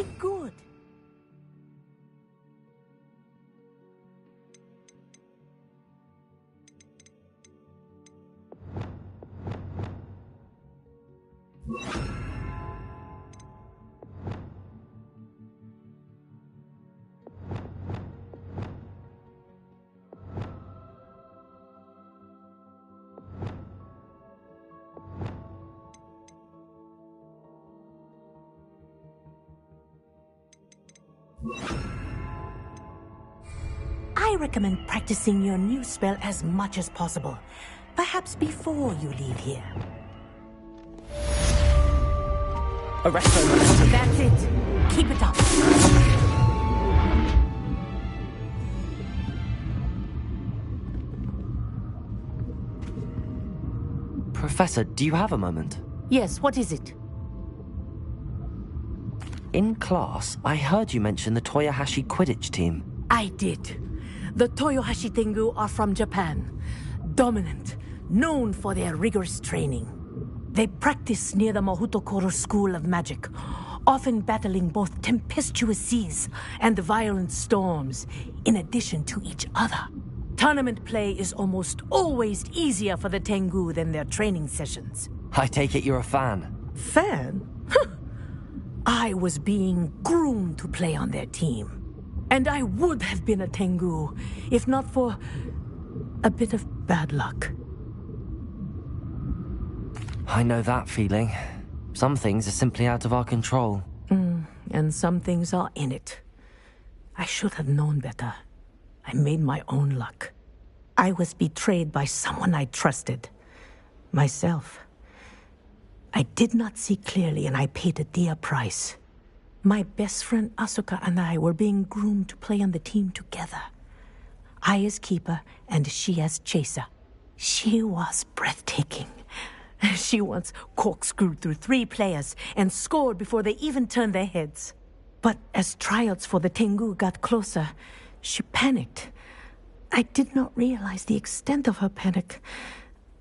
Very good. I recommend practicing your new spell as much as possible, perhaps before you leave here. Arresto momentum. That's it. Keep it up. Professor, do you have a moment? Yes, what is it? In class, I heard you mention the Toyohashi Quidditch team. I did. The Toyohashi Tengu are from Japan. Dominant, known for their rigorous training. They practice near the Mahutokoro School of Magic, often battling both tempestuous seas and violent storms, in addition to each other. Tournament play is almost always easier for the Tengu than their training sessions. I take it you're a fan. Fan? I was being groomed to play on their team. And I would have been a Tengu, if not for a bit of bad luck. I know that feeling. Some things are simply out of our control. And some things are in it. I should have known better. I made my own luck. I was betrayed by someone I trusted. Myself. I did not see clearly, and I paid a dear price. My best friend Asuka and I were being groomed to play on the team together. I as keeper, and she as chaser. She was breathtaking. She once corkscrewed through 3 players and scored before they even turned their heads. But as tryouts for the Tengu got closer, she panicked. I did not realize the extent of her panic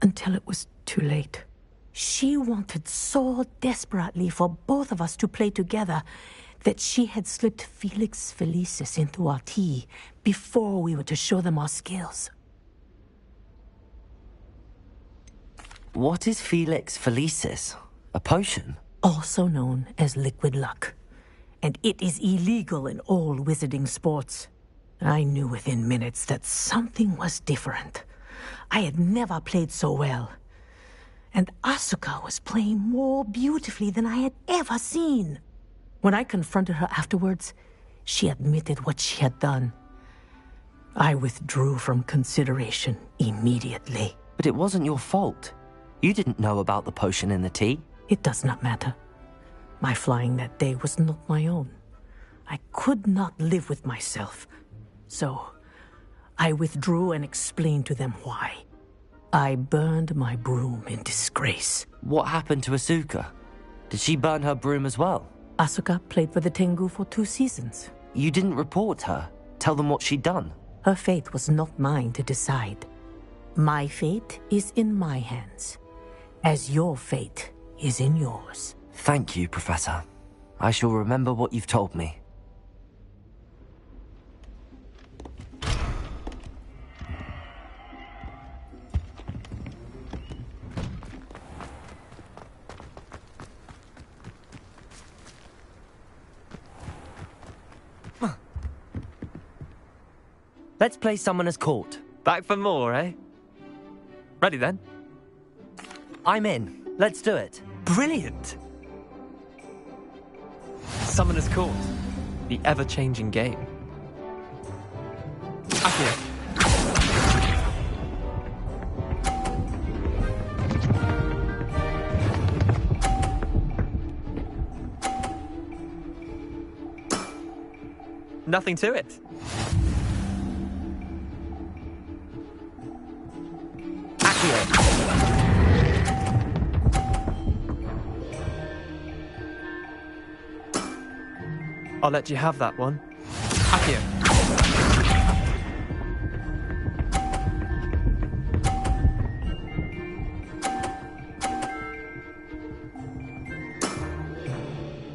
until it was too late. She wanted so desperately for both of us to play together that she had slipped Felix Felicis into our tea before we were to show them our skills. What is Felix Felicis? A potion? Also known as liquid luck. And it is illegal in all wizarding sports. I knew within minutes that something was different. I had never played so well. And Asuka was playing more beautifully than I had ever seen. When I confronted her afterwards, she admitted what she had done. I withdrew from consideration immediately. But it wasn't your fault. You didn't know about the potion in the tea. It does not matter. My flying that day was not my own. I could not live with myself. So, I withdrew and explained to them why. I burned my broom in disgrace. What happened to Asuka? Did she burn her broom as well? Asuka played for the Tengu for 2 seasons. You didn't report her? Tell them what she'd done? Her fate was not mine to decide. My fate is in my hands, as your fate is in yours. Thank you, Professor. I shall remember what you've told me. Let's play Summoner's Court. Back for more, eh? Ready then? I'm in. Let's do it. Brilliant! Summoner's Court. The ever-changing game. Accio. Nothing to it. I'll let you have that one. Accio.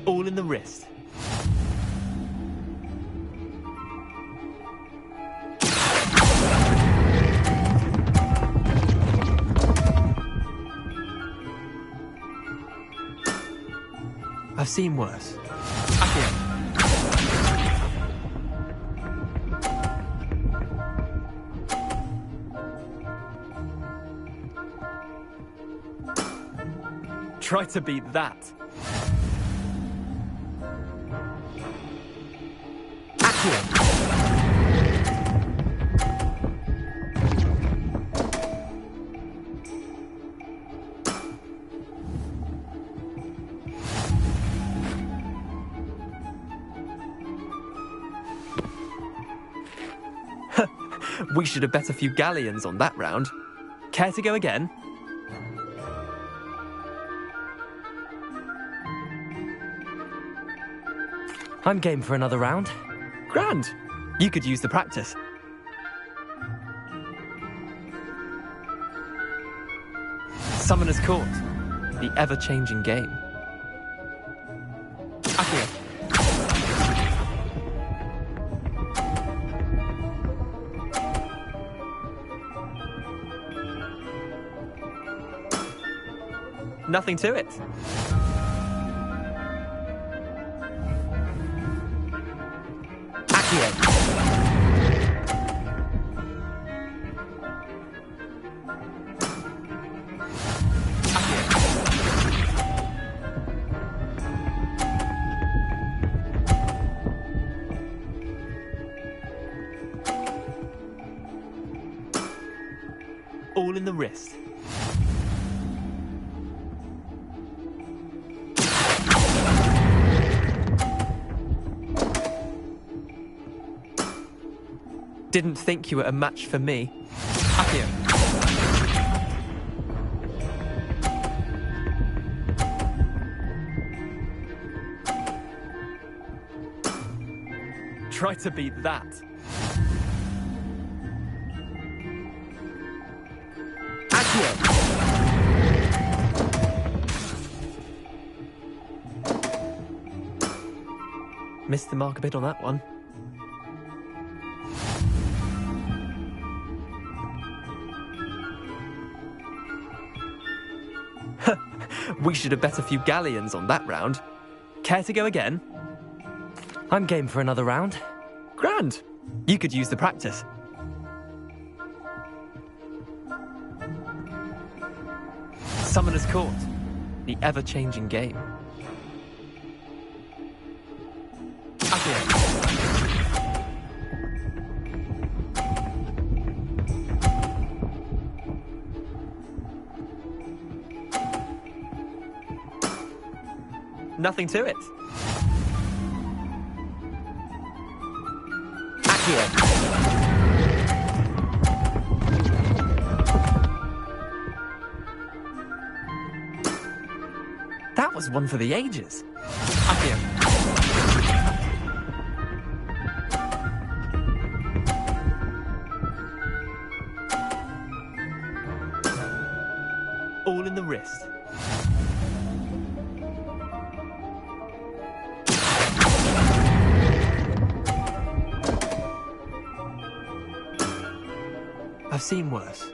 All in the wrist. I've seen worse. Accio. Try to beat that. Accio. We should have bet a few galleons on that round. Care to go again? I'm game for another round. Grand. You could use the practice. Summoner's Court. The ever-changing game. Accio. Nothing to it. Accio. All in the wrist. Didn't think you were a match for me. Accio. Try to beat that. Accio. Missed the mark a bit on that one. We should have bet a few galleons on that round. Care to go again? I'm game for another round. Grand. You could use the practice. Summoner's Court. The ever-changing game. Accio. Nothing to it. Accio. That was one for the ages. Accio. All in the wrist. I've seen worse.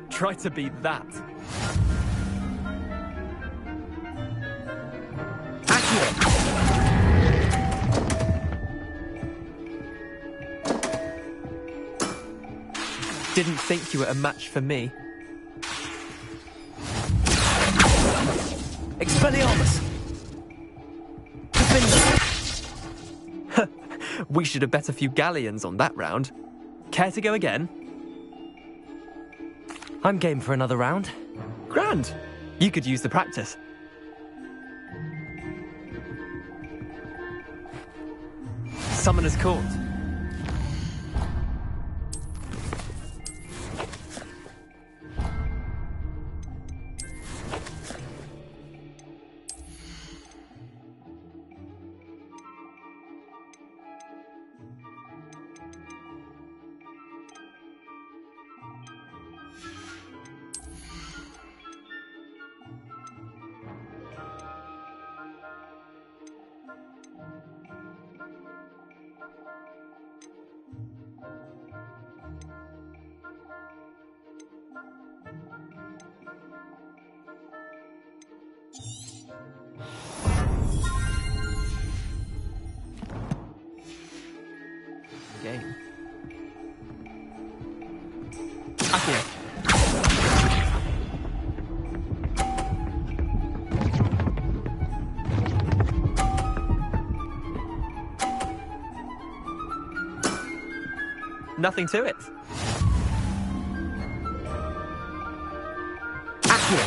Try to beat that. Accio. Didn't think you were a match for me. Expelliarmus! We should have bet a few galleons on that round. Care to go again? I'm game for another round. Grand. You could use the practice. Summoner's Court. Accio. Nothing to it. Accio.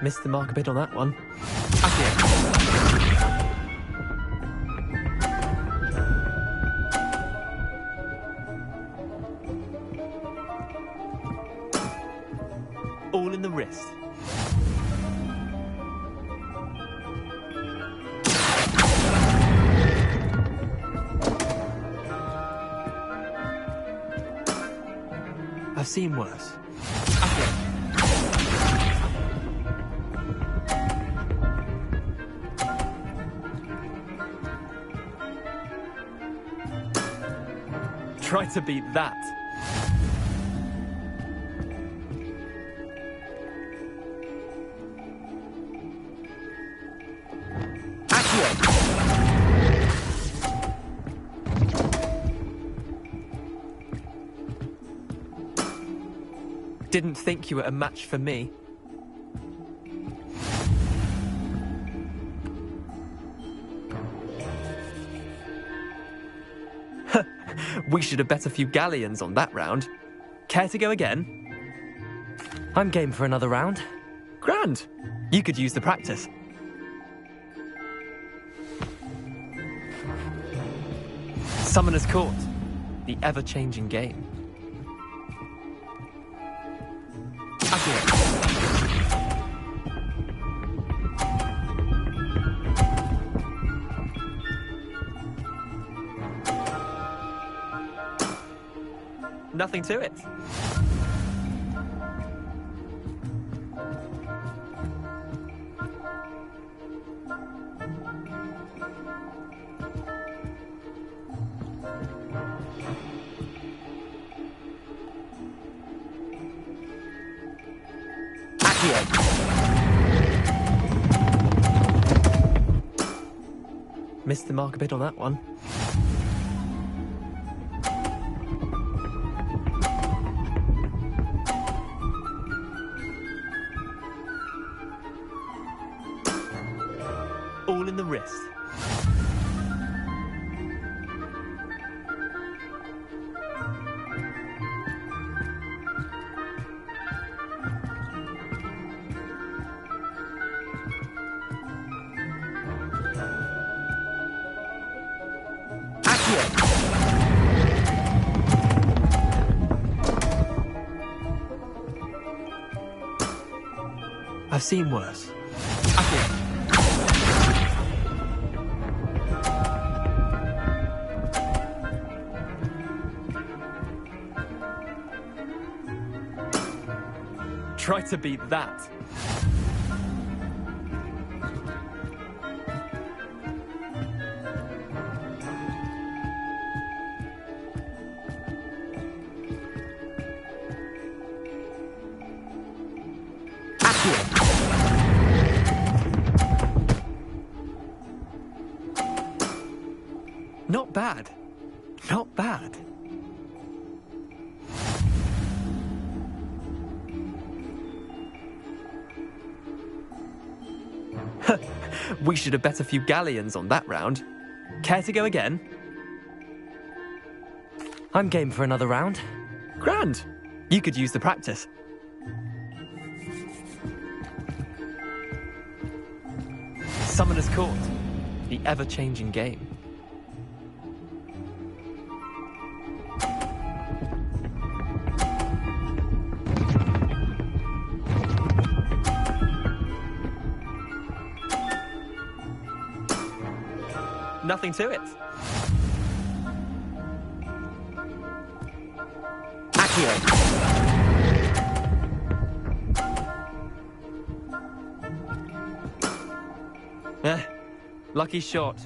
Missed the mark a bit on that one. Accio. All in the wrist. I've seen worse. Accio. Try to beat that. Accio. Didn't think you were a match for me. We should have bet a few galleons on that round. Care to go again? I'm game for another round. Grand. You could use the practice. Summoner's Court. The ever-changing game. Accio. Nothing to it. Accio. Missed the mark a bit on that one. All in the wrist. Accio. I've seen worse. Accio. Try to beat that. Accio. Not bad. Not bad. We should have bet a few galleons on that round. Care to go again? I'm game for another round. Grand. You could use the practice. Summoner's Court. The ever-changing game. Nothing to it. Accio. Lucky shot.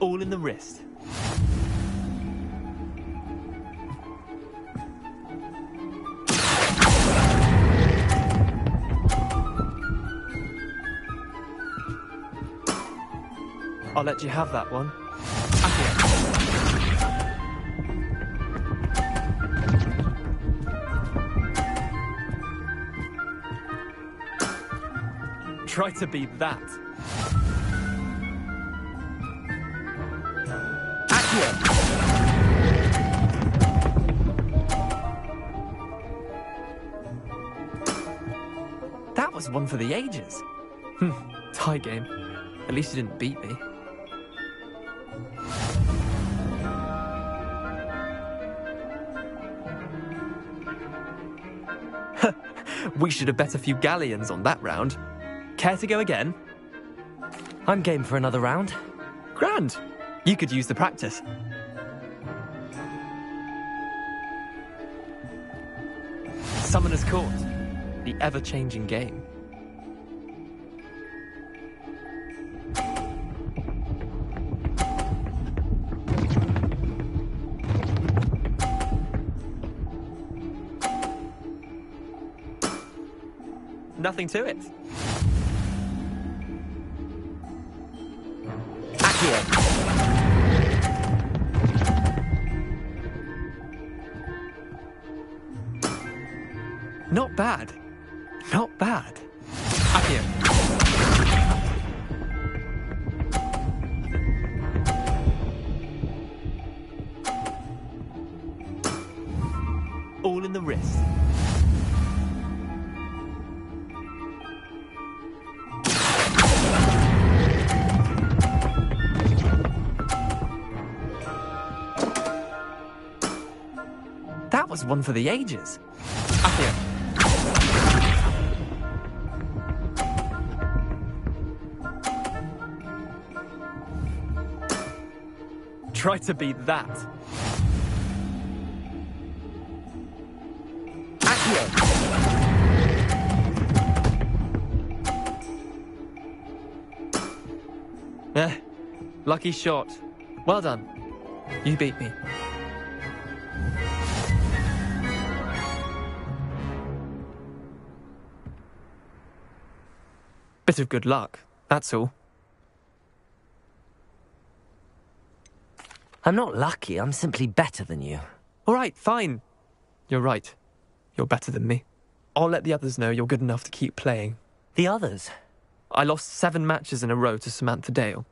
All in the wrist. I'll let you have that one. Accio. Try to beat that. Accio. That was one for the ages. Tie game. At least you didn't beat me. We should have bet a few galleons on that round. Care to go again? I'm game for another round. Grand. You could use the practice. Summoner's Court. The ever-changing game. Nothing to it. Accio. Not bad. Not bad. Accio. All in the wrist. That was one for the ages. Accio. Try to beat that. Accio. Lucky shot. Well done. You beat me. Bit of good luck, that's all. I'm not lucky, I'm simply better than you. All right, fine. You're right. You're better than me. I'll let the others know you're good enough to keep playing. The others? I lost 7 matches in a row to Samantha Dale.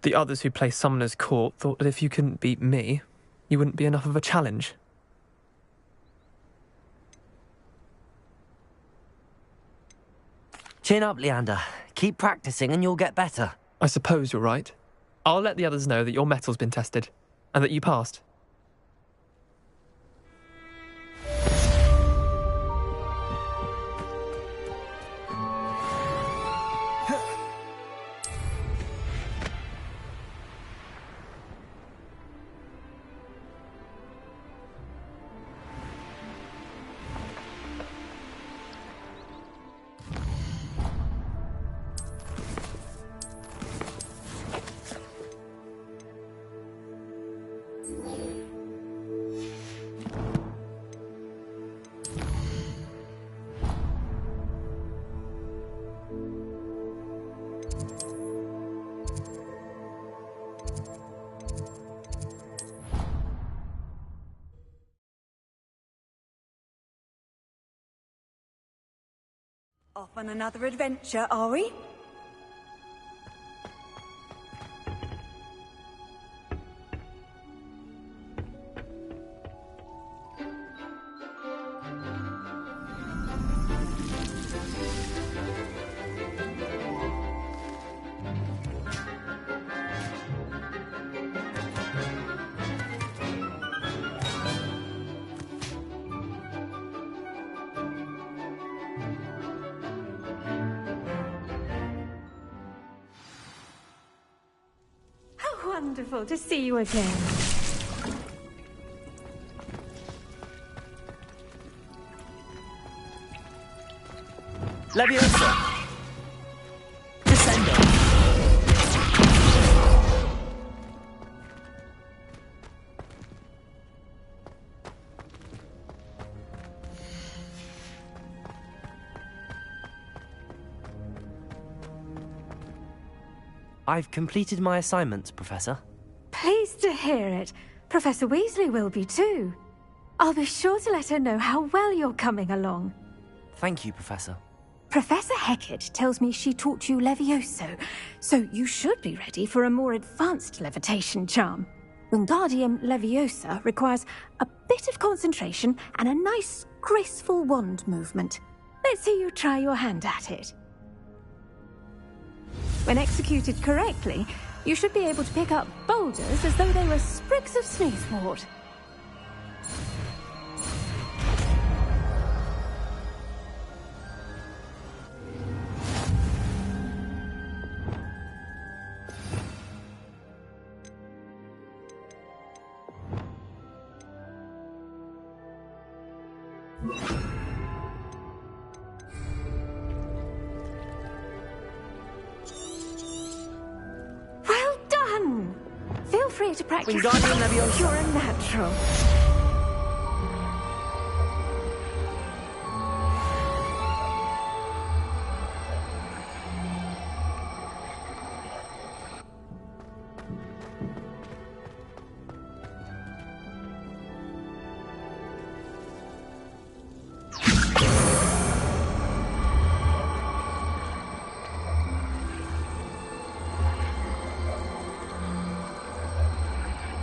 The others who play Summoner's Court thought that if you couldn't beat me, you wouldn't be enough of a challenge. Chin up, Leander. Keep practicing and you'll get better. I suppose you're right. I'll let the others know that your metal's been tested, and that you passed. Off on another adventure, are we? Wonderful to see you again. Leviosa! Descendo! I've completed my assignment, Professor. Pleased to hear it. Professor Weasley will be too. I'll be sure to let her know how well you're coming along. Thank you, Professor. Professor Hecat tells me she taught you Levioso, so you should be ready for a more advanced levitation charm. Wingardium Leviosa requires a bit of concentration and a nice, graceful wand movement. Let's see you try your hand at it. When executed correctly, you should be able to pick up boulders as though they were sprigs of sneezewort. Well done! Feel free to practice. Wingardium Leviosa. You're a natural.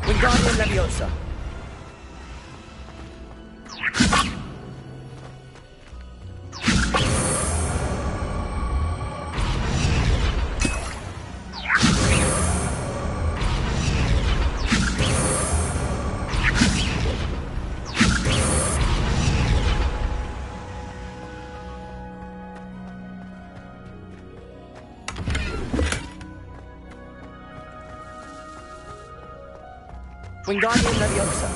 Wingardium Leviosa. Wingardium Leviosa.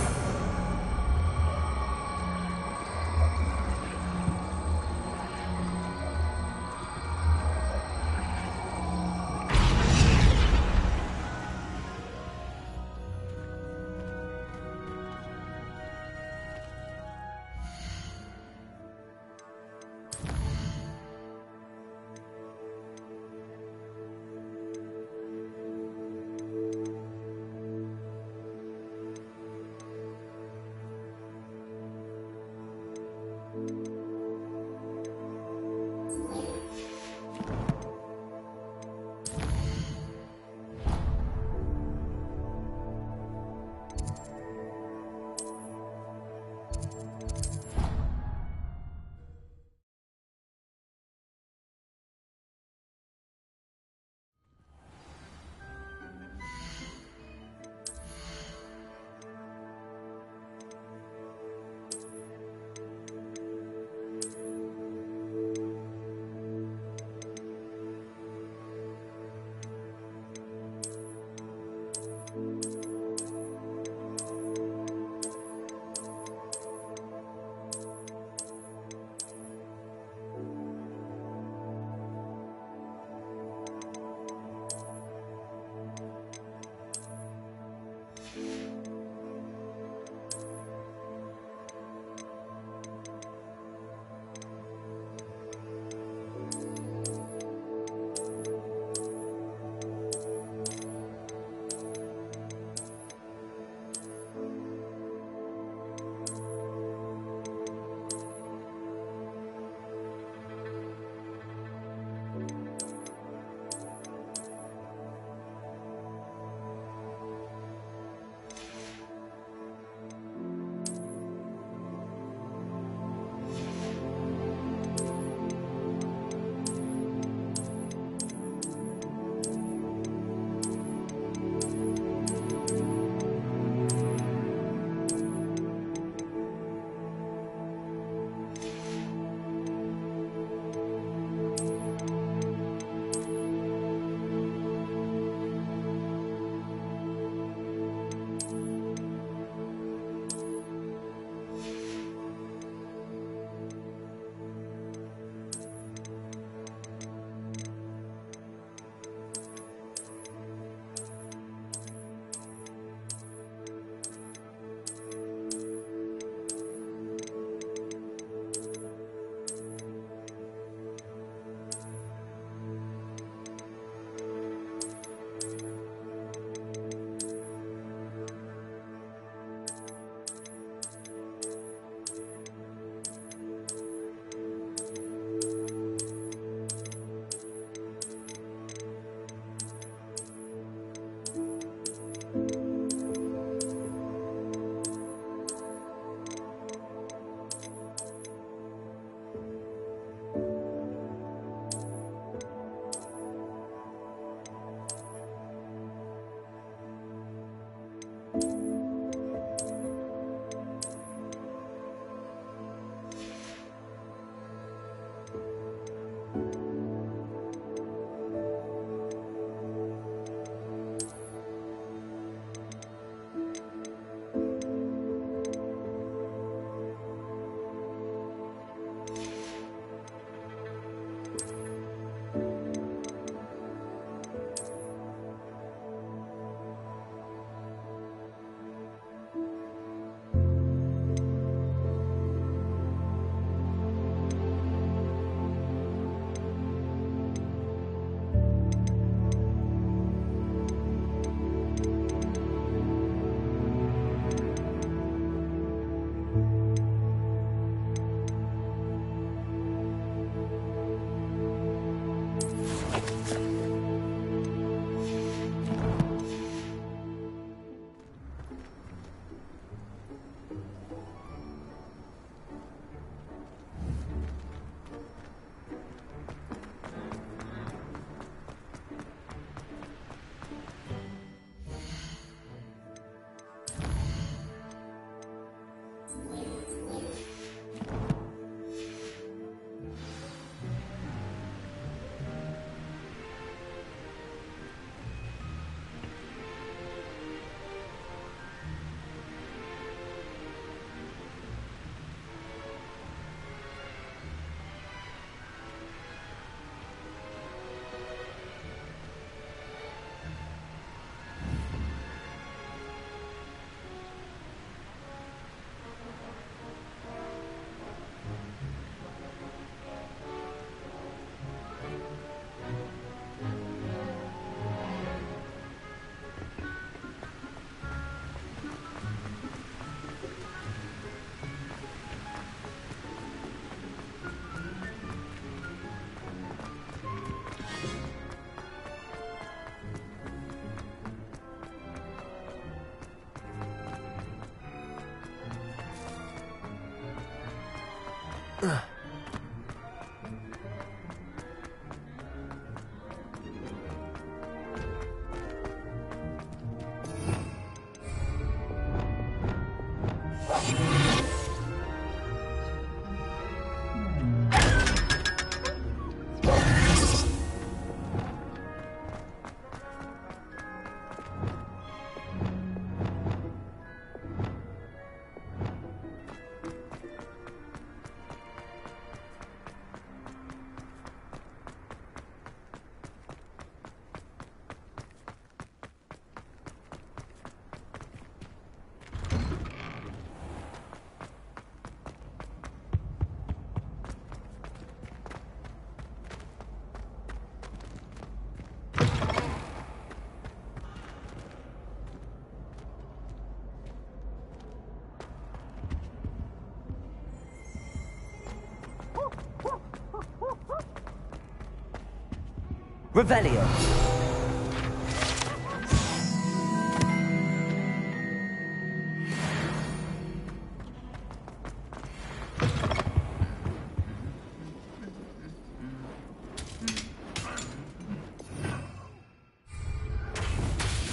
Revelio.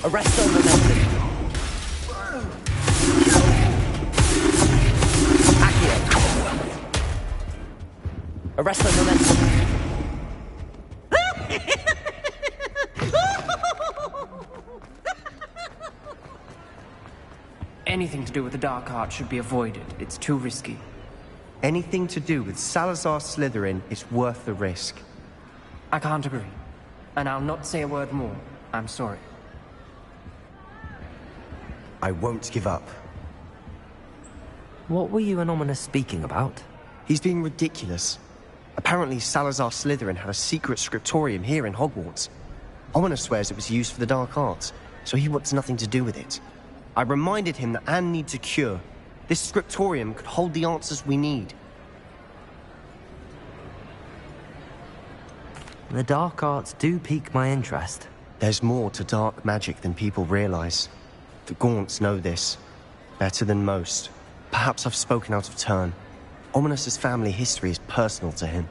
Arresto momentum. Accio. Arresto momentum. Anything to do with the dark art should be avoided. It's too risky. Anything to do with Salazar Slytherin is worth the risk. I can't agree. And I'll not say a word more. I'm sorry. I won't give up. What were you and Ominous speaking about? He's being ridiculous. Apparently Salazar Slytherin had a secret scriptorium here in Hogwarts. Ominous swears it was used for the dark arts, so he wants nothing to do with it. I reminded him that Anne needs a cure. This scriptorium could hold the answers we need. The dark arts do pique my interest. There's more to dark magic than people realize. The Gaunts know this. Better than most. Perhaps I've spoken out of turn. Ominous's family history is personal to him.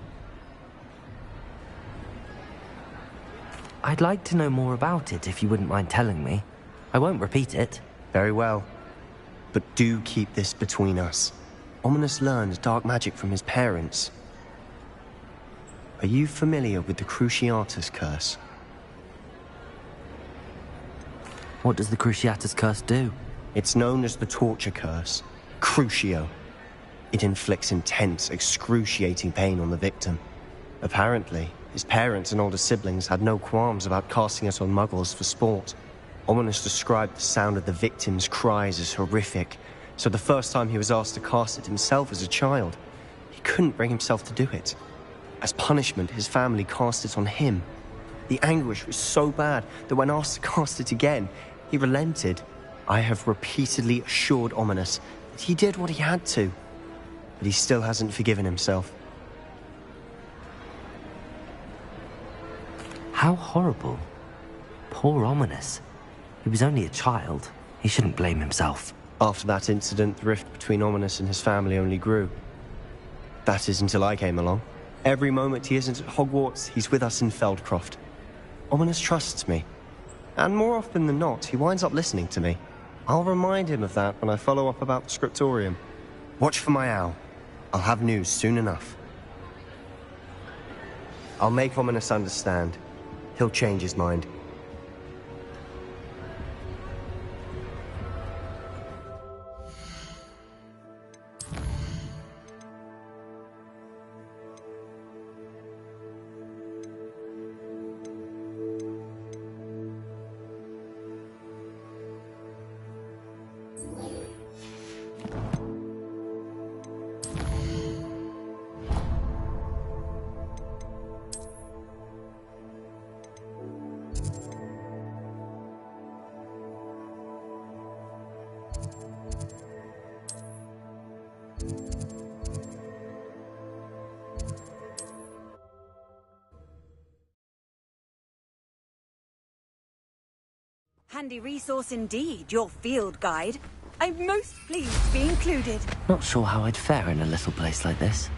I'd like to know more about it if you wouldn't mind telling me. I won't repeat it. Very well. But do keep this between us. Ominous learned dark magic from his parents. Are you familiar with the Cruciatus Curse? What does the Cruciatus Curse do? It's known as the Torture Curse. Crucio. It inflicts intense, excruciating pain on the victim. Apparently, his parents and older siblings had no qualms about casting it on muggles for sport. Ominous described the sound of the victim's cries as horrific, so the first time he was asked to cast it himself as a child, he couldn't bring himself to do it. As punishment, his family cast it on him. The anguish was so bad that when asked to cast it again, he relented. I have repeatedly assured Ominous that he did what he had to, but he still hasn't forgiven himself. How horrible. Poor Ominous. He was only a child. He shouldn't blame himself. After that incident, the rift between Ominous and his family only grew. That is until I came along. Every moment he isn't at Hogwarts, he's with us in Feldcroft. Ominous trusts me. And more often than not, he winds up listening to me. I'll remind him of that when I follow up about the scriptorium. Watch for my owl. I'll have news soon enough. I'll make Ominous understand. He'll change his mind. Handy resource indeed, your field guide. I'm most pleased to be included. Not sure how I'd fare in a little place like this.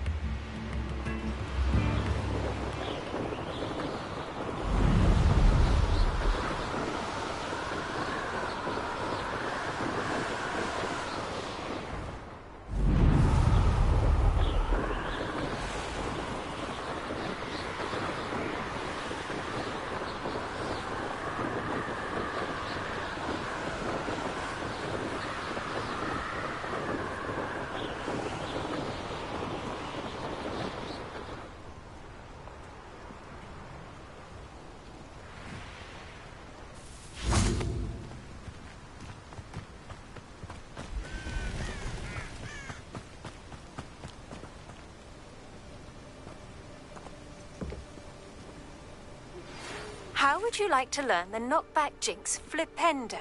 How would you like to learn the knockback jinx flipendo?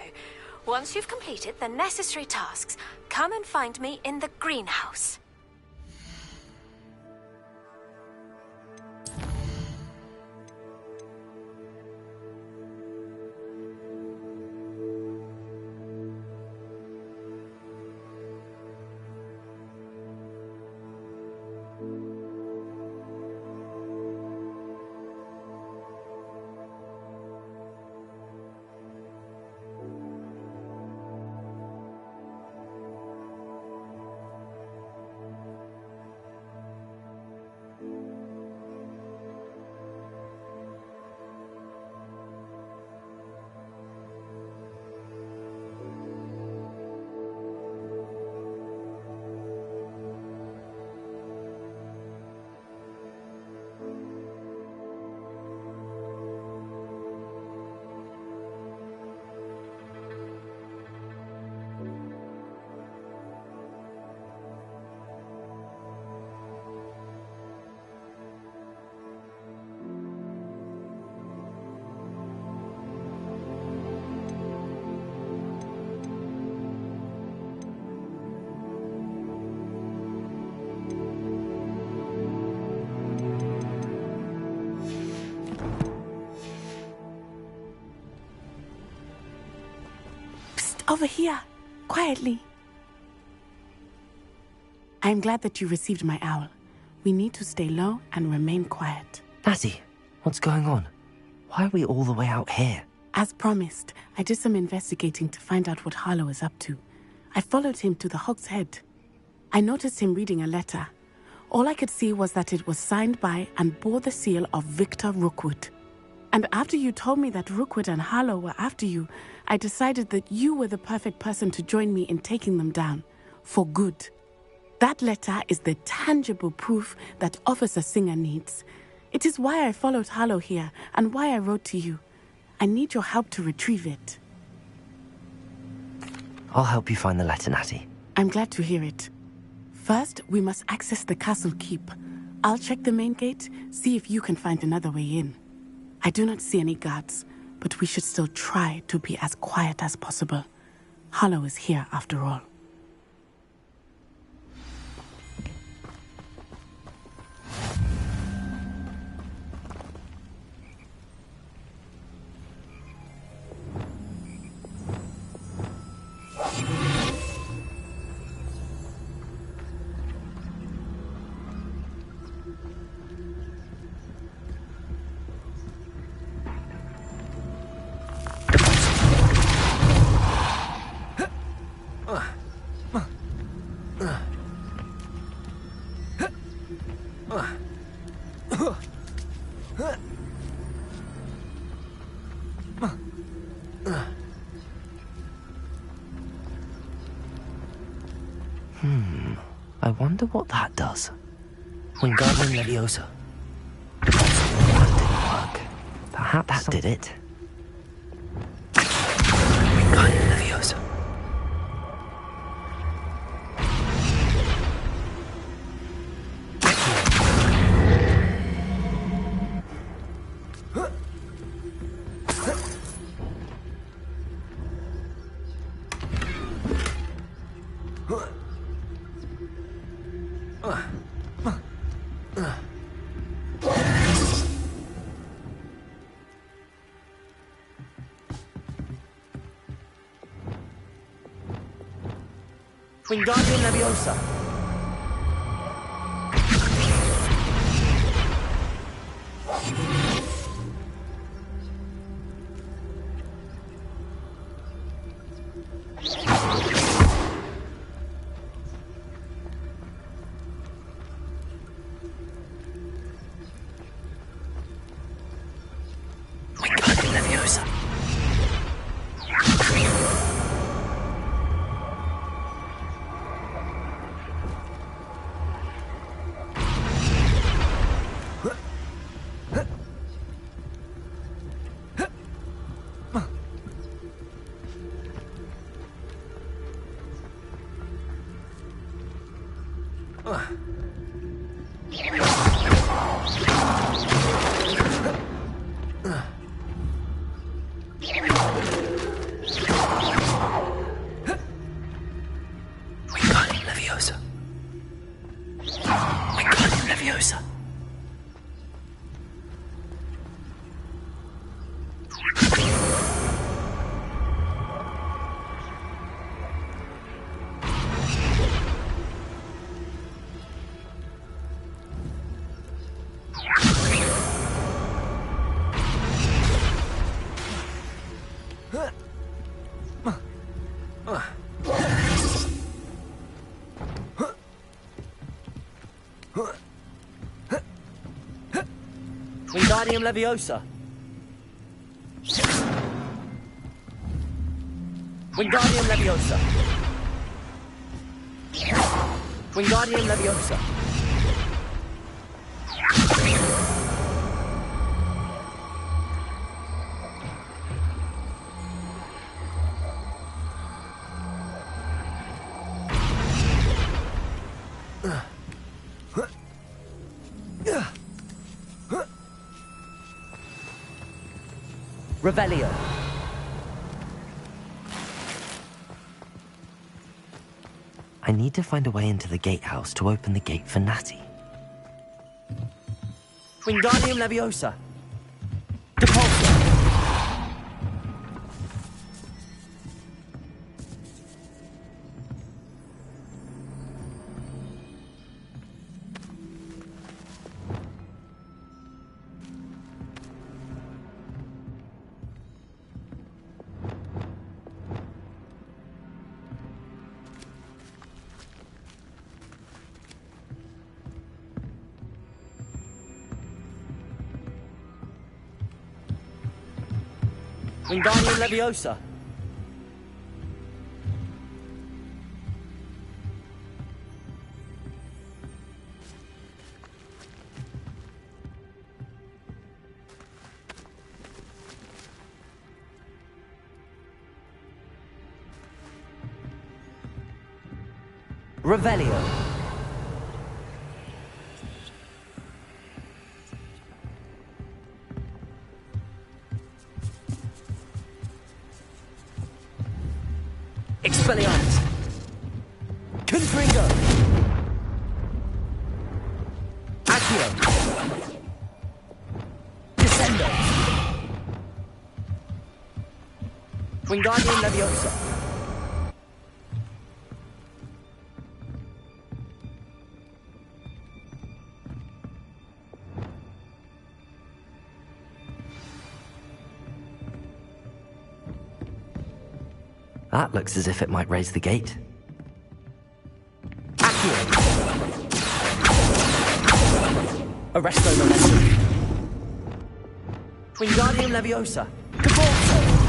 Once you've completed the necessary tasks, come and find me in the greenhouse. Over here, quietly. I'm glad that you received my owl. We need to stay low and remain quiet. Natty, what's going on? Why are we all the way out here? As promised, I did some investigating to find out what Harlow is up to. I followed him to the Hog's Head. I noticed him reading a letter. All I could see was that it was signed by and bore the seal of Victor Rookwood. And after you told me that Rookwood and Harlow were after you, I decided that you were the perfect person to join me in taking them down. For good. That letter is the tangible proof that Officer Singer needs. It is why I followed Harlow here and why I wrote to you. I need your help to retrieve it. I'll help you find the letter, Natty. I'm glad to hear it. First, we must access the castle keep. I'll check the main gate, see if you can find another way in. I do not see any guards, but we should still try to be as quiet as possible. Harlow is here after all. I wonder what that does. Wingardium Leviosa. That didn't work. Perhaps that did it. Wingardium Leviosa. Wingardium Leviosa. Wingardium Leviosa. Wingardium Leviosa. Wingardium Leviosa. Wingardium Leviosa. Wingardium Leviosa. Wingardium Leviosa. Revelio. I need to find a way into the gatehouse to open the gate for Natty. Wingardium Leviosa. Depulso. Wingardium Leviosa. Revelio. Expelliarmus. Confringo. Accio. Descendo. Wingardium Leviosa. That looks as if it might raise the gate. Accio. Arresto Momentum. Wingardium Leviosa. Cavolto.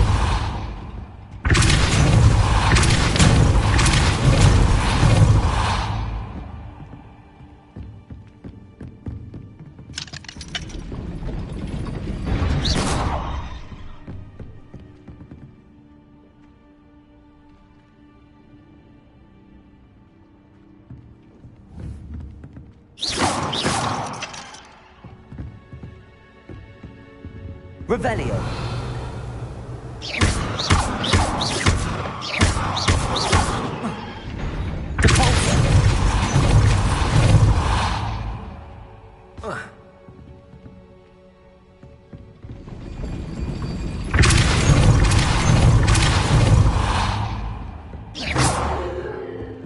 Revelio.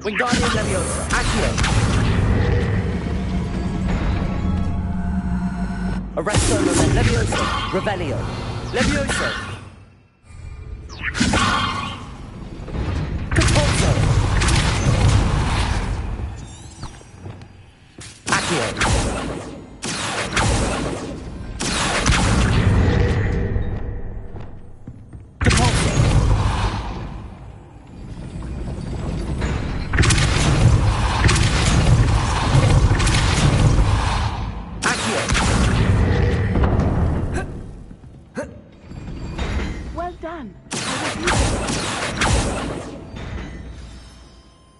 Wingardium Leviosa. Accio. Arresto Levioso. Revelio. Levioso. Cavolto. Accio. Cavolto.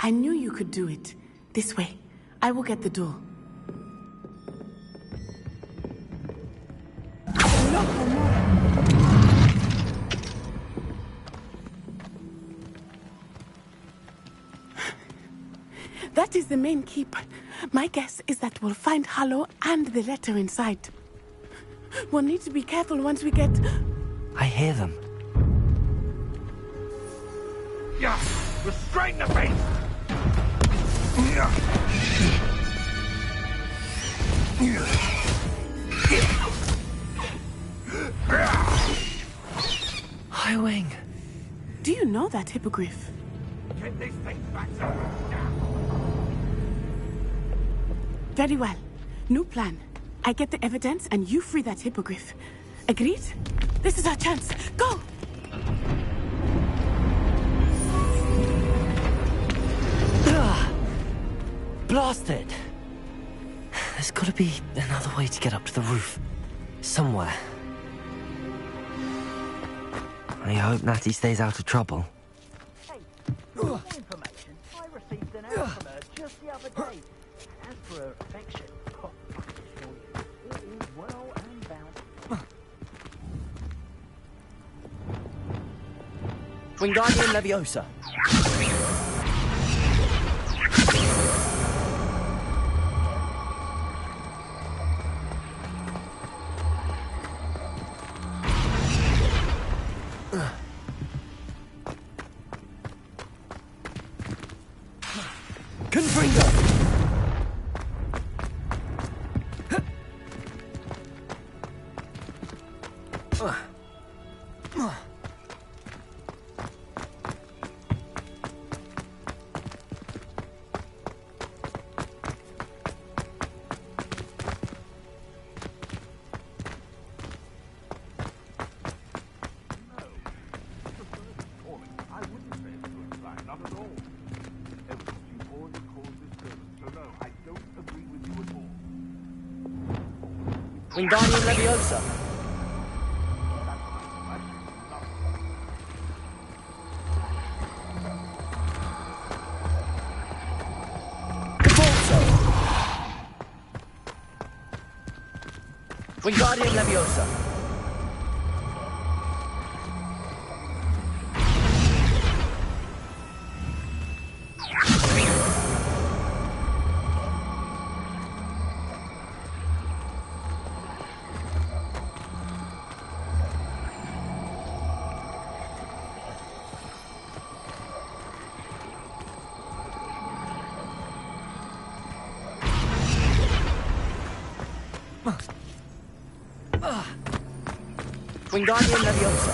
I knew you could do it. This way. I will get the door. That is the main keep. My guess is that we'll find Harlow and the letter inside. We'll need to be careful once we get... I hear them. Yeah, restrain the beast! Highwing. Do you know that hippogriff? Get this thing back to... Very well. New plan. I get the evidence and you free that hippogriff. Agreed? This is our chance. Go! Blasted! There's gotta be another way to get up to the roof. Somewhere. I hope Natty stays out of trouble. Hey, for more information, I received an out from her just the other day. As for her affection, it is well and bound. Wingardium Leviosa. Confringo! Wingardium Leviosa. Cavolto. Wingardium Leviosa. Wingardium Leviosa.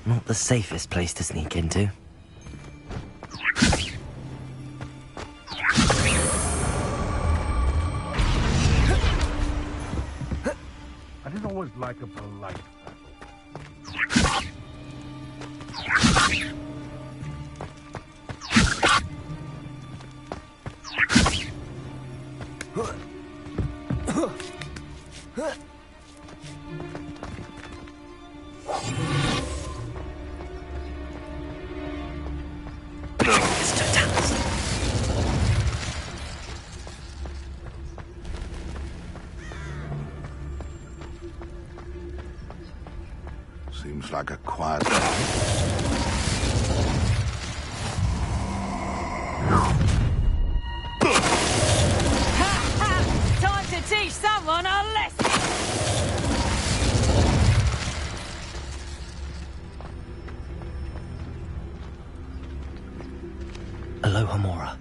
Not the safest place to sneak into. like a polite Seems like a quiet... Time to teach someone a lesson! Aloha Mora.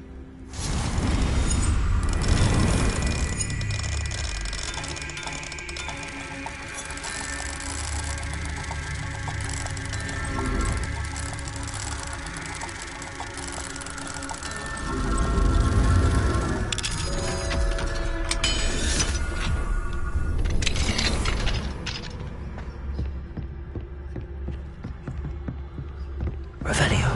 Revelio.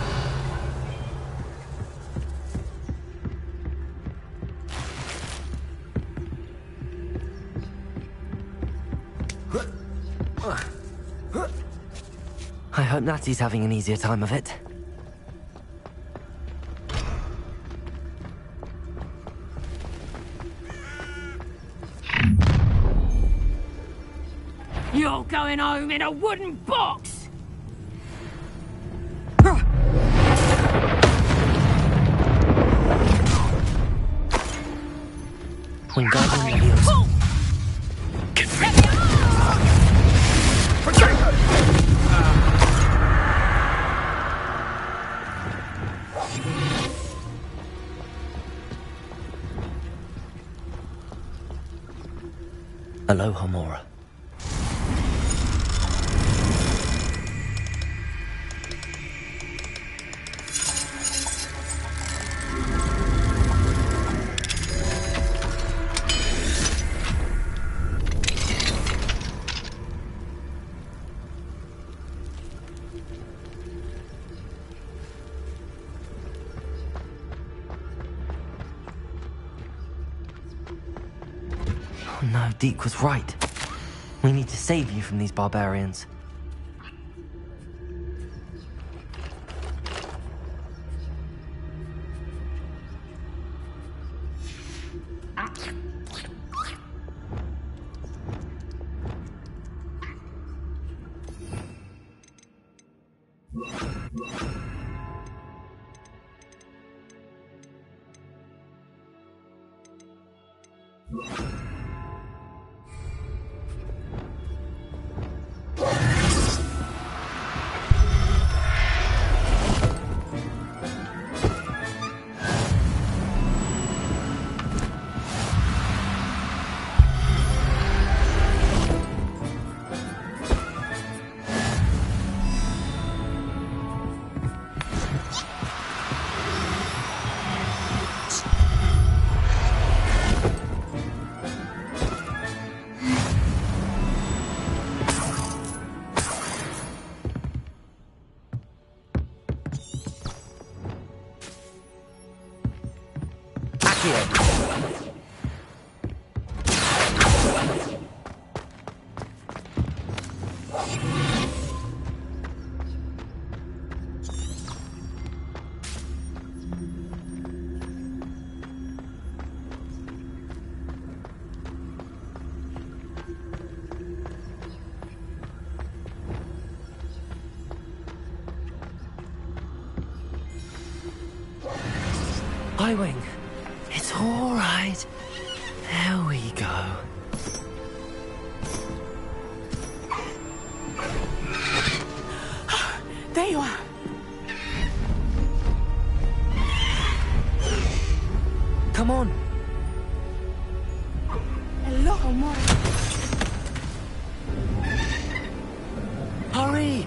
I hope Natty's having an easier time of it. You're going home in a wooden box! When Guardian Leviosa... Get ready! Aloha Mora. Oh no, Deke was right. We need to save you from these barbarians. Highwing. It's all right. There we go. There you are. Come on. Aloha Mora. Hurry!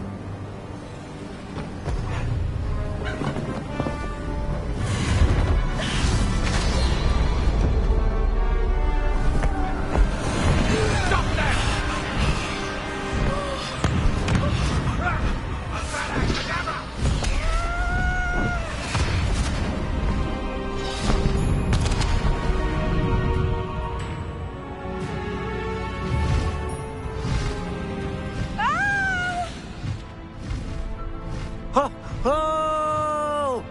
Oh!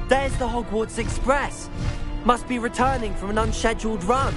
There's the Hogwarts Express. Must be returning from an unscheduled run.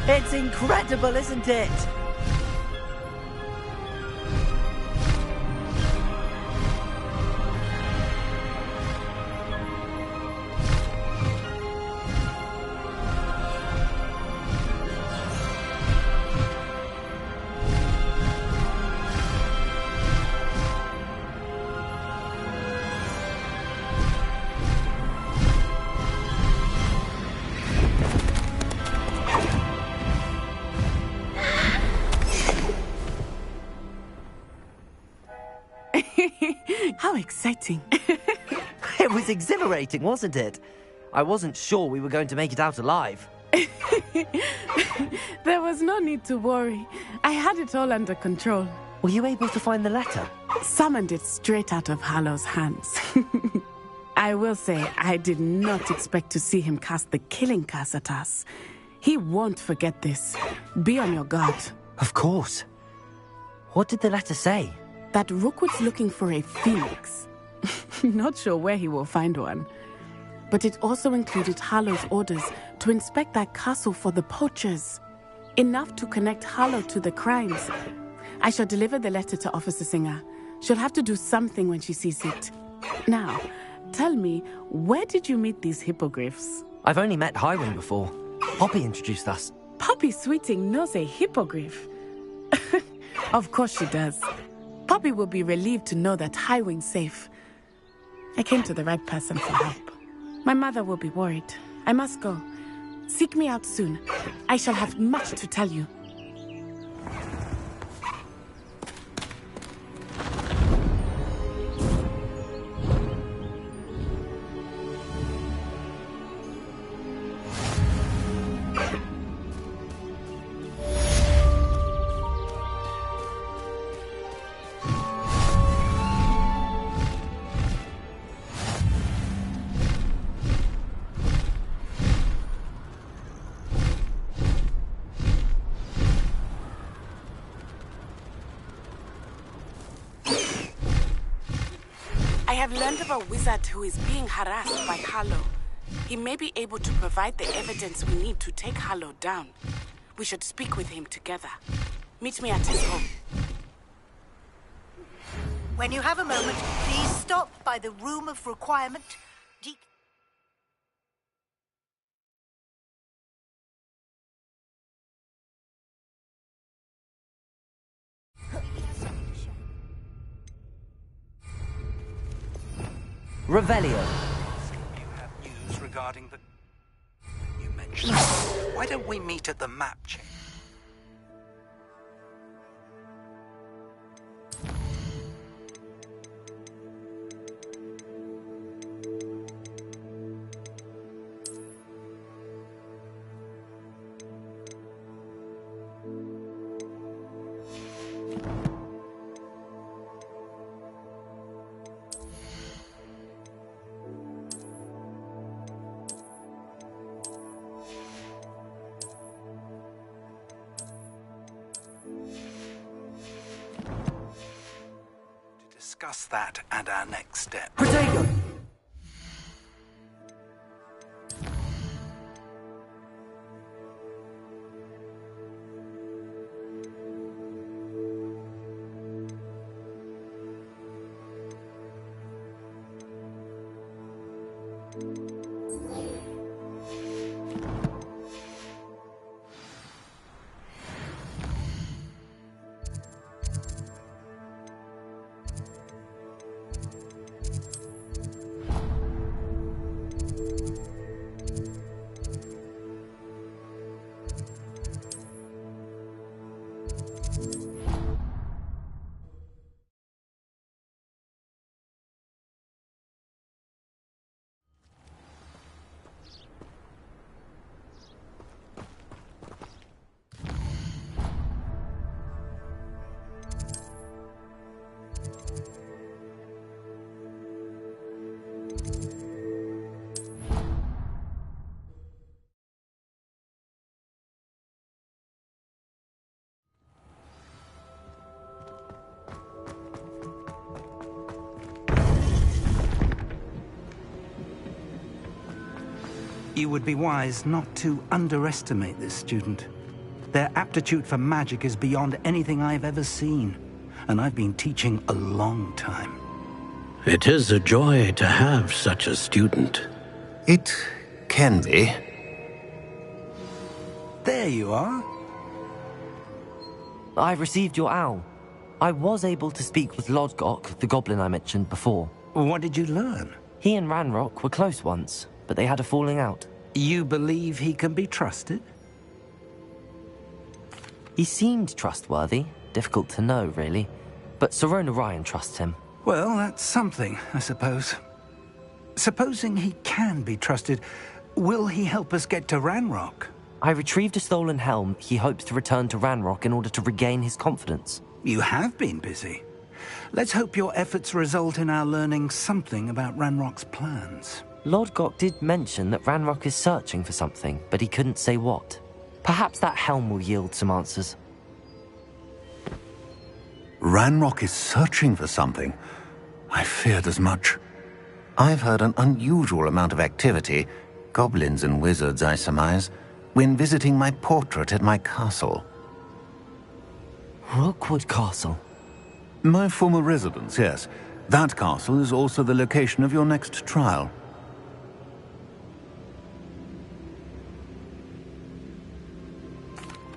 It's incredible, isn't it? How exciting. It was exhilarating, wasn't it? I wasn't sure we were going to make it out alive. There was no need to worry. I had it all under control. Were you able to find the letter? Summoned it straight out of Hallow's hands. I will say, I did not expect to see him cast the killing curse at us. He won't forget this. Be on your guard. Of course. What did the letter say? That Rookwood's looking for a phoenix. Not sure where he will find one. But it also included Harlow's orders to inspect that castle for the poachers. Enough to connect Harlow to the crimes. I shall deliver the letter to Officer Singer. She'll have to do something when she sees it. Now, tell me, where did you meet these hippogriffs? I've only met Highwing before. Poppy introduced us. Poppy Sweeting knows a hippogriff. Of course she does. Poppy will be relieved to know that Highwing's safe. I came to the right person for help. My mother will be worried. I must go. Seek me out soon. I shall have much to tell you. I have learned of a wizard who is being harassed by Harlow. He may be able to provide the evidence we need to take Harlow down. We should speak with him together. Meet me at his home. When you have a moment, please stop by the Room of Requirement. Revelio. You have news regarding the... You mentioned... Why don't we meet at the map chamber? discuss that and our next step. Protego! You would be wise not to underestimate this student. Their aptitude for magic is beyond anything I've ever seen, and I've been teaching a long time. It is a joy to have such a student. It can be. There you are. I received your owl. I was able to speak with Lodgok, the goblin I mentioned before. What did you learn? He and Ranrock were close once, but they had a falling out. You believe he can be trusted? He seemed trustworthy. Difficult to know, really. But Sirona Ryan trusts him. Well, that's something, I suppose. Supposing he can be trusted, will he help us get to Ranrock? I retrieved a stolen helm. He hopes to return to Ranrock in order to regain his confidence. You have been busy. Let's hope your efforts result in our learning something about Ranrock's plans. Lodgok did mention that Ranrock is searching for something, but he couldn't say what. Perhaps that helm will yield some answers. Ranrock is searching for something. I feared as much. I've heard an unusual amount of activity, goblins and wizards, I surmise, when visiting my portrait at my castle. Rookwood Castle? My former residence, yes. That castle is also the location of your next trial.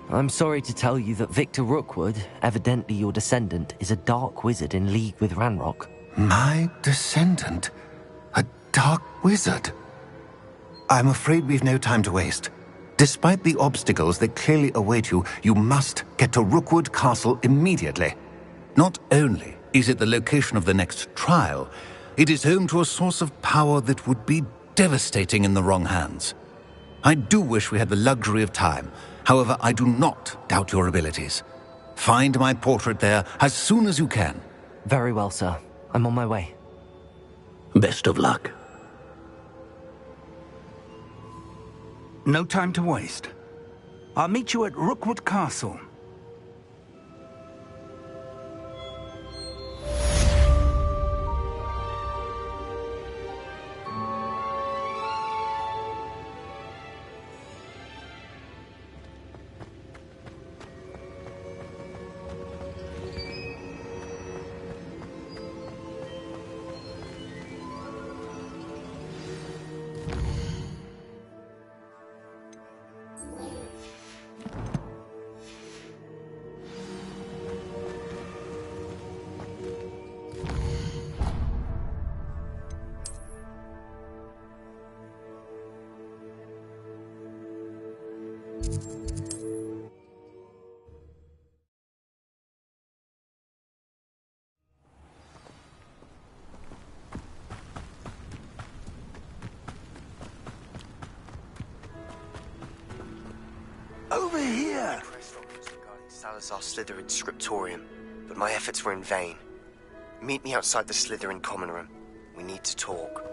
I'm sorry to tell you that Victor Rookwood, evidently your descendant, is a dark wizard in league with Ranrock. My descendant? A dark wizard? I'm afraid we've no time to waste. Despite the obstacles that clearly await you, you must get to Rookwood Castle immediately. Not only is it the location of the next trial, it is home to a source of power that would be devastating in the wrong hands. I do wish we had the luxury of time. However, I do not doubt your abilities. Find my portrait there as soon as you can. Very well, sir. I'm on my way. Best of luck. No time to waste. I'll meet you at Rookwood Castle. Over here! Regarding Salazar Slytherin's scriptorium, but my efforts were in vain. Meet me outside the Slytherin common room. We need to talk.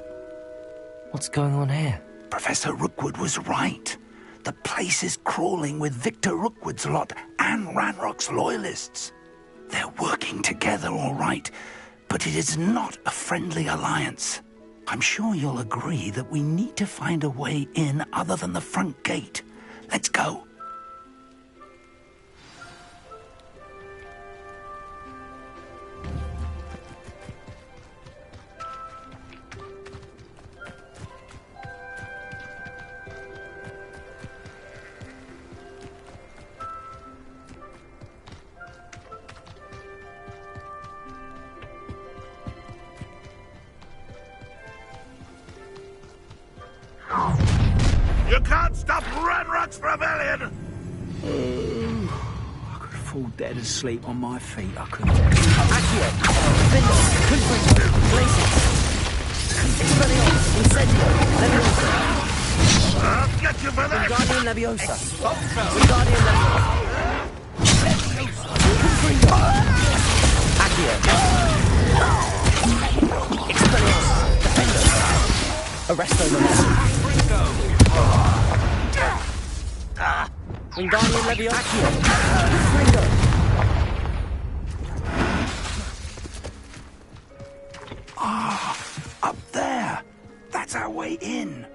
What's going on here? Professor Rookwood was right. The place is crawling with Victor Rookwood's lot and Ranrock's loyalists. They're working together, all right, But it is not a friendly alliance. I'm sure you'll agree that we need to find a way in other than the front gate. Let's go. You can't stop Ranrock's rebellion! I could fall dead asleep on my feet. I could. Accio! Defender! Confringo! Glacius! Expelliarmus! Incendio! Leviosa! I'll get you for that! Wingardium Leviosa! Wingardium Leviosa! Confringo! Accio! Expelliarmus! Defender! Arresto Leviosa! Wingardium Leviosa! Accio! Confringo! Up there. That's our way in.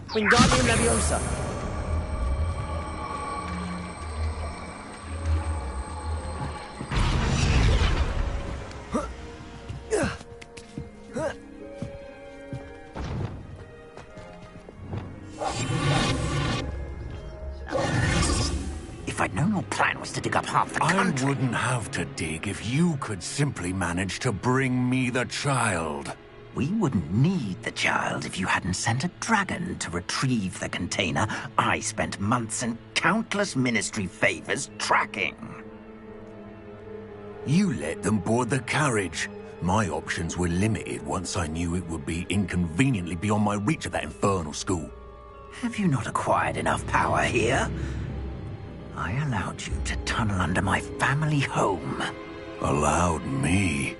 Wingardium Leviosa! If I'd known your plan was to dig up half the country... I wouldn't have to dig if you could simply manage to bring me the child. We wouldn't need the child if you hadn't sent a dragon to retrieve the container I spent months and countless ministry favors tracking. You let them board the carriage. My options were limited once I knew it would be inconveniently beyond my reach at that infernal school. Have you not acquired enough power here? I allowed you to tunnel under my family home. Allowed me?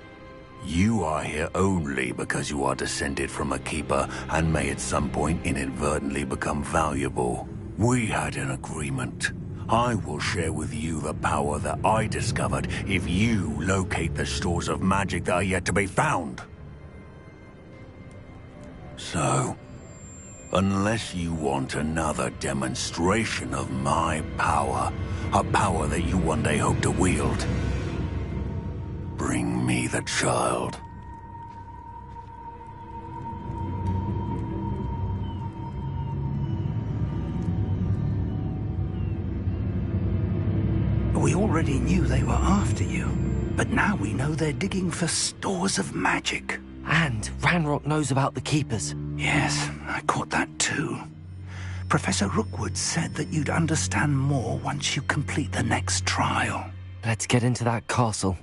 You are here only because you are descended from a keeper and may at some point inadvertently become valuable. We had an agreement. I will share with you the power that I discovered if you locate the stores of magic that are yet to be found. So, unless you want another demonstration of my power, a power that you one day hope to wield, bring me the child. We already knew they were after you, but now we know they're digging for stores of magic. And Ranrock knows about the Keepers. Yes, I caught that too. Professor Rookwood said that you'd understand more once you complete the next trial. Let's get into that castle.